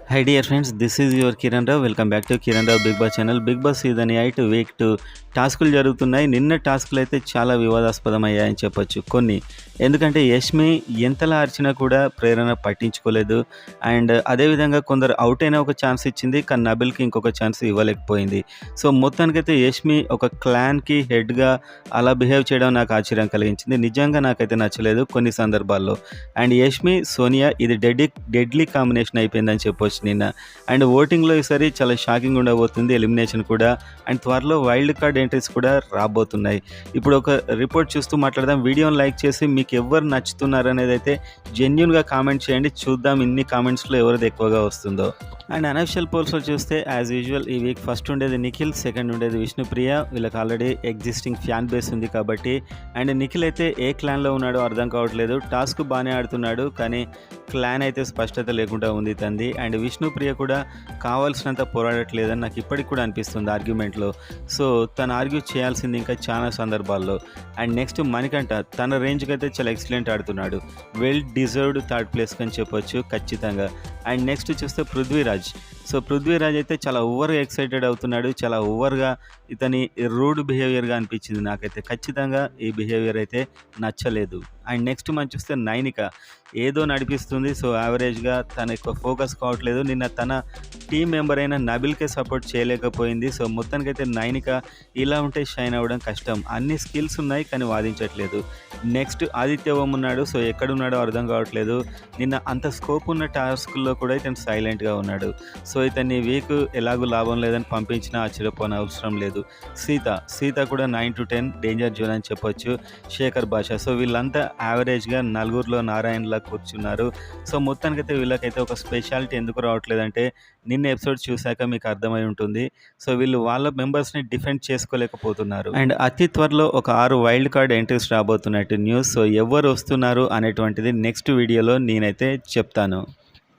Hi dear friends, this is your Kiran Rao. Welcome back to Kiran Rao Big Boss ఛానల్. Big Boss season 8 week 2 టాస్కులు జరుగుతున్నాయి. నిన్న టాస్కులు అయితే చాలా వివాదాస్పదమయ్యాయని చెప్పొచ్చు కొన్ని. ఎందుకంటే యష్మి ఎంతలా అరిచినా కూడా ప్రేరణ పట్టించుకోలేదు. అండ్ అదేవిధంగా కొందరు అవుట్ అయినా ఒక ఛాన్స్ ఇచ్చింది, కానీ నబిల్కి ఇంకొక ఛాన్స్ ఇవ్వలేకపోయింది. సో మొత్తానికైతే యష్మి ఒక క్లాన్కి హెడ్గా అలా బిహేవ్ చేయడం నాకు ఆశ్చర్యం కలిగించింది. నిజంగా నాకైతే నచ్చలేదు కొన్ని సందర్భాల్లో. అండ్ యష్మి సోనియా ఇది డెడ్లీ కాంబినేషన్ అయిపోయిందని చెప్పొచ్చు నిన్న. అండ్ ఓటింగ్లో ఈసారి చాలా షాకింగ్ ఉండబోతుంది, ఎలిమినేషన్ కూడా. అండ్ త్వరలో వైల్డ్ కార్డ్ ఎంట్రీస్ కూడా రాబోతున్నాయి. ఇప్పుడు ఒక రిపోర్ట్ చూస్తూ మాట్లాడదాం. వీడియోని లైక్ చేసి మీకు ఎవరు నచ్చుతున్నారు అనేది అయితే జెన్యున్గా కామెంట్ చేయండి. చూద్దాం ఇన్ని కామెంట్స్లో ఎవరిది ఎక్కువగా వస్తుందో. అండ్ అనఫిషియల్ పోల్స్లో చూస్తే యాజ్ యూజువల్ ఈ వీక్ ఫస్ట్ ఉండేది నిఖిల్, సెకండ్ ఉండేది విష్ణుప్రియ. వీళ్ళకి ఆల్రెడీ ఎగ్జిస్టింగ్ ఫ్యాన్ బేస్ ఉంది కాబట్టి. అండ్ నిఖిల్ అయితే ఏ క్లాన్లో ఉన్నాడో అర్థం కావట్లేదు. టాస్క్ బాగానే ఆడుతున్నాడు, కానీ క్లాన్ అయితే స్పష్టత లేకుండా ఉంది తంది. అండ్ విష్ణుప్రియ కూడా కావాల్సినంత పోరాడట్లేదని నాకు ఇప్పటికి కూడా అనిపిస్తుంది ఆర్గ్యుమెంట్లో. సో తను ఆర్గ్యూ చేయాల్సింది ఇంకా చాలా సందర్భాల్లో. అండ్ నెక్స్ట్ మణికంఠ తన రేంజ్కి అయితే చాలా ఎక్సలెంట్ ఆడుతున్నాడు. వెల్ డిజర్వ్డ్ థర్డ్ ప్లేస్కి అని చెప్పొచ్చు ఖచ్చితంగా. అండ్ నెక్స్ట్ చూస్తే పృథ్వీరాజ్. సో పృథ్వీరాజ్ అయితే చాలా ఓవర్గా ఎక్సైటెడ్ అవుతున్నాడు, చాలా ఓవర్గా ఇతని రూడ్ బిహేవియర్గా అనిపించింది నాకైతే. ఖచ్చితంగా ఈ బిహేవియర్ అయితే నచ్చలేదు. అండ్ నెక్స్ట్ మనం చూస్తే నైనిక ఏదో నడిపిస్తుంది. సో యావరేజ్గా తన ఎక్కువ ఫోకస్ కావట్లేదు. నిన్న తన టీం మెంబర్ అయిన నబిల్కే సపోర్ట్ చేయలేకపోయింది. సో మొత్తానికైతే నైనిక ఇలా ఉంటే షైన్ అవ్వడం కష్టం. అన్ని స్కిల్స్ ఉన్నాయి కానీ వాదించట్లేదు. నెక్స్ట్ ఆదిత్య ఓం ఉన్నాడు. సో ఎక్కడున్నాడో అర్థం కావట్లేదు. నిన్న అంత స్కోప్ ఉన్న టాస్క్లో కూడా ఇతను సైలెంట్గా ఉన్నాడు. సో ఇతన్ని వీక్ ఎలాగూ లాభం లేదని పంపించినా ఆశ్చర్యపోని అవసరం లేదు. సీత కూడా 9 to 10 డేంజర్ జోన్ అని చెప్పొచ్చు. శేఖర్ భాష. సో వీళ్ళంతా యావరేజ్గా నలుగురిలో నారాయణలా కూర్చున్నారు. సో మొత్తానికైతే వీళ్ళకైతే ఒక స్పెషాలిటీ ఎందుకు రావట్లేదంటే నిన్న ఎపిసోడ్ చూశాక మీకు అర్థమై ఉంటుంది. సో వీళ్ళు వాళ్ళ మెంబర్స్ని డిఫెండ్ చేసుకోలేకపోతున్నారు. అండ్ అతి త్వరలో ఒక 6 వైల్డ్ కార్డ్ ఎంట్రీస్ రాబోతున్నట్టు న్యూస్. సో ఎవరు వస్తున్నారు అనేటువంటిది నెక్స్ట్ వీడియోలో నేనైతే చెప్తాను.